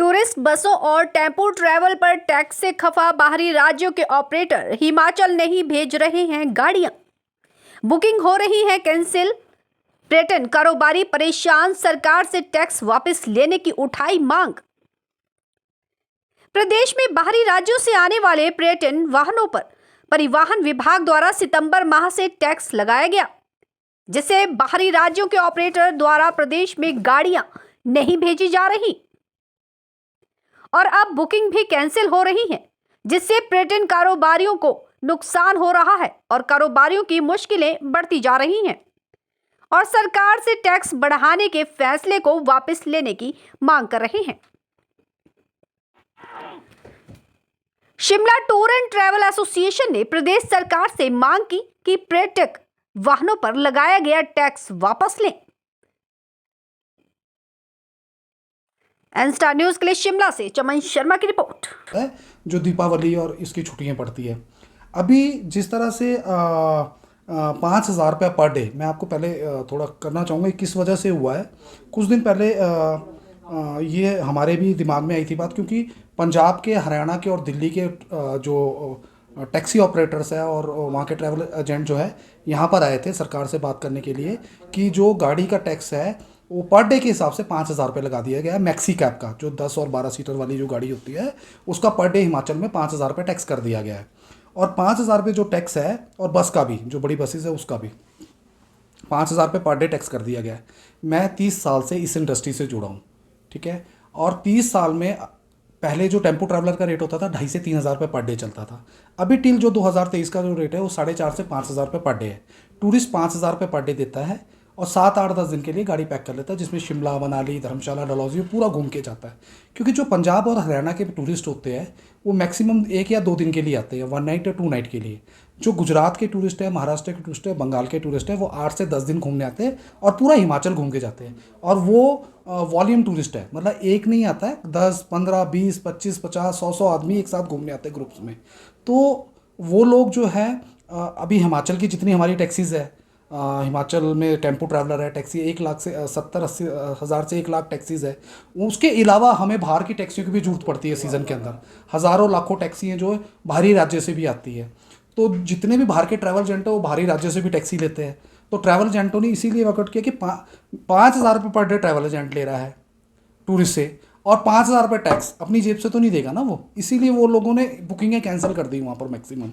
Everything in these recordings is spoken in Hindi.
टूरिस्ट बसों और टेम्पो ट्रैवल पर टैक्स से खफा बाहरी राज्यों के ऑपरेटर हिमाचल नहीं भेज रहे हैं गाड़ियां। बुकिंग हो रही है कैंसिल। पर्यटन कारोबारी परेशान, सरकार से टैक्स वापस लेने की उठाई मांग। प्रदेश में बाहरी राज्यों से आने वाले पर्यटन वाहनों पर परिवहन विभाग द्वारा सितंबर माह से टैक्स लगाया गया, जिससे बाहरी राज्यों के ऑपरेटर द्वारा प्रदेश में गाड़ियां नहीं भेजी जा रही और अब बुकिंग भी कैंसिल हो रही है, जिससे पर्यटन कारोबारियों को नुकसान हो रहा है और कारोबारियों की मुश्किलें बढ़ती जा रही हैं और सरकार से टैक्स बढ़ाने के फैसले को वापस लेने की मांग कर रहे हैं। Shimla tour and travel association ने प्रदेश सरकार से मांग की कि पर्यटक वाहनों पर लगाया गया टैक्स वापस लें। एनस्टार न्यूज के लिए शिमला से चमन शर्मा की रिपोर्ट है जो दीपावली और इसकी छुट्टियां पड़ती है। अभी जिस तरह से 5,000 रुपये पर डे, मैं आपको पहले थोड़ा करना चाहूँगा किस वजह से हुआ है। कुछ दिन पहले ये हमारे भी दिमाग में आई थी बात, क्योंकि पंजाब के, हरियाणा के और दिल्ली के जो टैक्सी ऑपरेटर्स है और वहाँ के ट्रैवल एजेंट जो है यहाँ पर आए थे सरकार से बात करने के लिए कि जो गाड़ी का टैक्स है वो पर डे के हिसाब से 5,000 रुपये लगा दिया गया है। मैक्सी कैब का जो 10 और 12 सीटर वाली जो गाड़ी होती है उसका पर डे हिमाचल में 5,000 रुपये टैक्स कर दिया गया है। और 5,000 रुपये जो टैक्स है, और बस का भी, जो बड़ी बसेस है उसका भी 5,000 रुपये पर डे टैक्स कर दिया गया है। मैं 30 साल से इस इंडस्ट्री से जुड़ा हूँ, ठीक है। और 30 साल में पहले जो टेम्पो ट्रैवलर का रेट होता था 2,500 से 3,000 रुपये पर डे चलता था। अभी टिल जो 2023 का जो रेट है वो 4,500 से 5,000 रुपये पर डे है। टूरिस्ट 5,000 रुपये पर डे देता है और 7, 8, 10 दिन के लिए गाड़ी पैक कर लेता है, जिसमें शिमला, मनाली, धर्मशाला, डलहौजी पूरा घूम के जाता है। क्योंकि जो पंजाब और हरियाणा के टूरिस्ट होते हैं वो मैक्सिमम 1 या 2 दिन के लिए आते हैं, 1 नाइट या 2 नाइट के लिए। जो गुजरात के टूरिस्ट है, महाराष्ट्र के टूरिस्ट है, बंगाल के टूरिस्ट है, वो 8 से 10 दिन घूमने आते हैं और पूरा हिमाचल घूम के जाते हैं। और वो वॉल्यूम टूरिस्ट है, मतलब एक नहीं आता है, 10, 15, 20, 25, 50, 100 आदमी एक साथ घूमने आते हैं ग्रुप्स में। तो वो लोग जो है अभी हिमाचल की जितनी हमारी टैक्सीज़ है, हिमाचल में टेम्पो ट्रैवलर है, टैक्सी 1 लाख से 70-80 हज़ार से 1 लाख टैक्सीज़ है। उसके अलावा हमें बाहर की टैक्सियों की भी ज़रूरत पड़ती है। सीज़न के अंदर हज़ारों लाखों टैक्सी हैं जो बाहरी राज्य से भी आती है। तो जितने भी बाहर के ट्रैवल एजेंट हैं वो बाहरी राज्यों से भी टैक्सी लेते हैं। तो ट्रैवल एजेंटों ने इसीलिए वर्कआउट किया कि 5,000 रुपये पर डे ट्रैवल एजेंट ले रहा है टूरिस्ट से, और 5,000 रुपये टैक्स अपनी जेब से तो नहीं देगा ना वो, इसीलिए वो लोगों ने बुकिंगें कैंसिल कर दी वहाँ पर मैक्सिमम।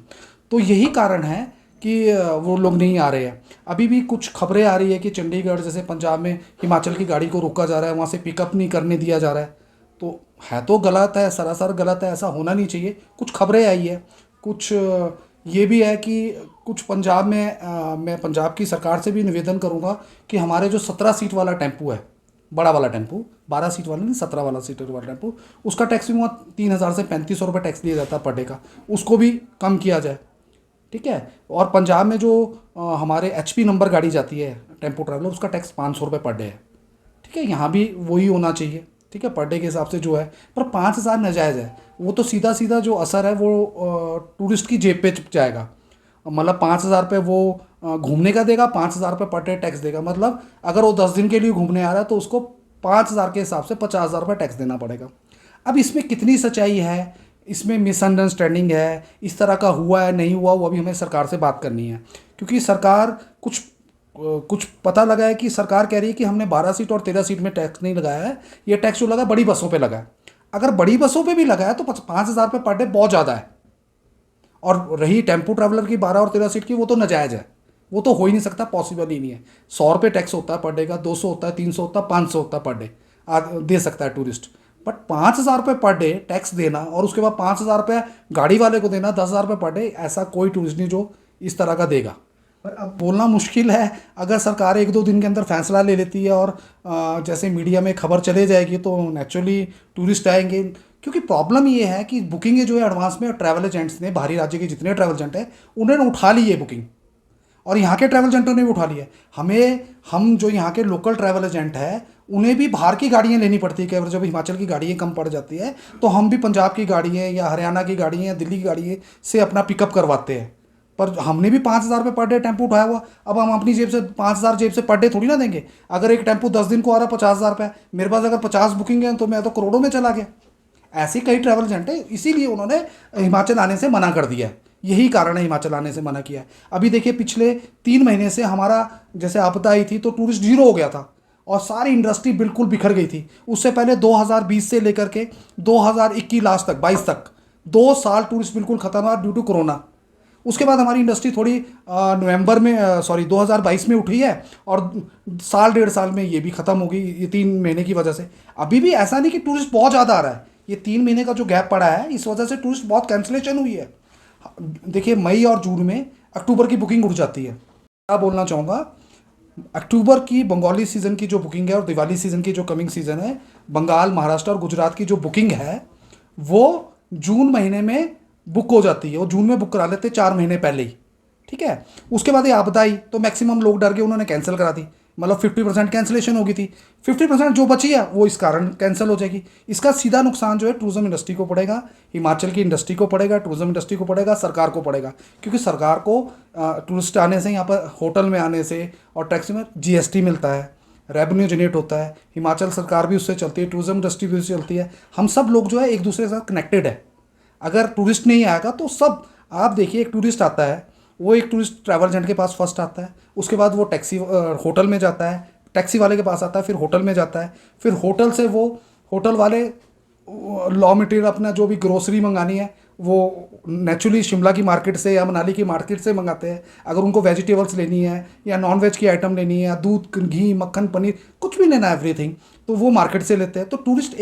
तो यही कारण है कि वो लोग नहीं आ रहे हैं। अभी भी कुछ खबरें आ रही है कि चंडीगढ़ जैसे पंजाब में हिमाचल की गाड़ी को रोका जा रहा है, वहाँ से पिकअप नहीं करने दिया जा रहा है। तो गलत है, सरासर गलत है, ऐसा होना नहीं चाहिए। कुछ खबरें आई है, कुछ ये भी है कि कुछ पंजाब में मैं पंजाब की सरकार से भी निवेदन करूँगा कि हमारे जो 17 सीट वाला टेम्पू है, बड़ा वाला टेम्पू, 12 सीट वाला नहीं, 17 वाला सीटर वाला टेम्पू, उसका टैक्स भी वहाँ 3,000 से 3,500 रुपये टैक्स दिया जाता है पर डे का, उसको भी कम किया जाए, ठीक है। और पंजाब में जो हमारे HP नंबर गाड़ी जाती है टेम्पो ट्रैवलर, उसका टैक्स 500 रुपये पर डे है, ठीक है। यहाँ भी वही होना चाहिए, ठीक है, पर डे के हिसाब से जो है। पर 5,000 नाजायज़ है, वो तो सीधा सीधा जो असर है वो टूरिस्ट की जेब पे जाएगा। मतलब 5,000 रुपये वो घूमने का देगा, 5,000 रुपये पर डे टैक्स देगा। मतलब अगर वो 10 दिन के लिए घूमने आ रहा है तो उसको 5,000 के हिसाब से 50,000 रुपये टैक्स देना पड़ेगा। अब इसमें कितनी सच्चाई है, इसमें मिसअंडरस्टैंडिंग है, इस तरह का हुआ है नहीं हुआ, वो अभी हमें सरकार से बात करनी है। क्योंकि सरकार कुछ पता लगा है कि सरकार कह रही है कि हमने 12 सीट और 13 सीट में टैक्स नहीं लगाया है, ये टैक्स जो लगा बड़ी बसों पे लगा है। अगर बड़ी बसों पे भी लगा है तो 5,000 रुपये पर डे बहुत ज़्यादा है। और रही टेम्पो ट्रैवलर की 12 और 13 सीट की, वो तो नाजायज़ है, वो तो हो ही नहीं सकता, पॉसिबल ही नहीं है। 100 रुपये टैक्स होता है पर डे का, 200 होता है, 300 होता है, 500 होता है पर डे दे सकता है टूरिस्ट। बट 5,000 रुपये पर डे टैक्स देना और उसके बाद 5,000 रुपये गाड़ी वाले को देना, 10,000 रुपये पर डे, ऐसा कोई टूरिस्ट नहीं जो इस तरह का देगा। पर अब बोलना मुश्किल है। अगर सरकार 1-2 दिन के अंदर फैसला ले लेती है और जैसे मीडिया में खबर चले जाएगी तो नेचुरली टूरिस्ट आएंगे। क्योंकि प्रॉब्लम ये है कि बुकिंग जो है एडवांस में ट्रैवल एजेंट्स ने, बाहरी राज्य के जितने ट्रैवल एजेंट हैं उन्होंने उठा ली है बुकिंग, और यहाँ के ट्रैवल एजेंटों ने भी उठा लिया है। हम जो यहाँ के लोकल ट्रैवल एजेंट हैं उन्हें भी बाहर की गाड़ियाँ लेनी पड़ती है। जब हिमाचल की गाड़ियाँ कम पड़ जाती है तो हम भी पंजाब की गाड़ियाँ या हरियाणा की गाड़ियाँ या दिल्ली की गाड़ियाँ से अपना पिकअप करवाते हैं, पर हमने भी 5,000 रुपये पर डे टेम्पो उठाया हुआ, अब हम अपनी जेब से 5,000 जेब से पर डे थोड़ी ना देंगे। अगर एक टेम्पो 10 दिन को आ रहा 50,000 रुपये, मेरे पास अगर 50 बुकिंग है तो मैं तो करोड़ों में चला गया। ऐसे कई ट्रैवल एजेंट है, इसीलिए उन्होंने हिमाचल आने से मना कर दिया है। यही कारण है हिमाचल आने से मना किया है। अभी देखिए पिछले 3 महीने से हमारा जैसे आपदा आई थी तो टूरिस्ट जीरो हो गया था और सारी इंडस्ट्री बिल्कुल बिखर गई थी। उससे पहले 2020 से लेकर के 2021 लास्ट तक 22 तक 2 साल टूरिस्ट बिल्कुल खत्म हुआ ड्यू टू कोरोना। उसके बाद हमारी इंडस्ट्री थोड़ी नवंबर में 2022 में उठी है और साल 1.5 साल में ये भी ख़त्म हो गई, ये 3 महीने की वजह से। अभी भी ऐसा नहीं कि टूरिस्ट बहुत ज़्यादा आ रहा है, ये 3 महीने का जो गैप पड़ा है इस वजह से टूरिस्ट बहुत कैंसिलेशन हुई है। देखिए मई और जून में अक्टूबर की बुकिंग उठ जाती है। क्या बोलना चाहूँगा, अक्टूबर की बंगाली सीज़न की जो बुकिंग है और दिवाली सीज़न की जो कमिंग सीज़न है, बंगाल, महाराष्ट्र और गुजरात की जो बुकिंग है वो जून महीने में बुक हो जाती है और जून में बुक करा लेते 4 महीने पहले ही, ठीक है। उसके बाद ये आपदा आई तो मैक्सिमम लोग डर गए, उन्होंने कैंसिल करा दी, मतलब 50% कैंसिलेशन हो गई थी। 50% जो बची है वो इस कारण कैंसिल हो जाएगी। इसका सीधा नुकसान जो है टूरिज्म इंडस्ट्री को पड़ेगा, हिमाचल की इंडस्ट्री को पड़ेगा, टूरिज्म इंडस्ट्री को पड़ेगा, सरकार को पड़ेगा। क्योंकि सरकार को टूरिस्ट आने से, यहाँ पर होटल में आने से और टैक्सी में GST मिलता है, रेवेन्यू जनरेट होता है। हिमाचल सरकार भी उससे चलती है, टूरिज्म इंडस्ट्री भी उससे चलती है। हम सब लोग जो है एक दूसरे के साथ कनेक्टेड है। अगर टूरिस्ट नहीं आएगा तो सब, आप देखिए एक टूरिस्ट आता है, वो एक टूरिस्ट ट्रैवल एजेंट के पास फर्स्ट आता है, उसके बाद वो टैक्सी होटल में जाता है, टैक्सी वाले के पास आता है, फिर होटल में जाता है, फिर होटल से वो होटल वाले लॉ मटेरियल अपना जो भी ग्रोसरी मंगानी है वो नेचुरली शिमला की मार्केट से या मनाली की मार्केट से मंगाते हैं। अगर उनको वेजिटेबल्स लेनी है या नॉन वेज की आइटम लेनी है या दूध, घी, मक्खन, पनीर, कुछ भी लेना है, एवरीथिंग, तो वो मार्केट से लेते हैं। तो टूरिस्ट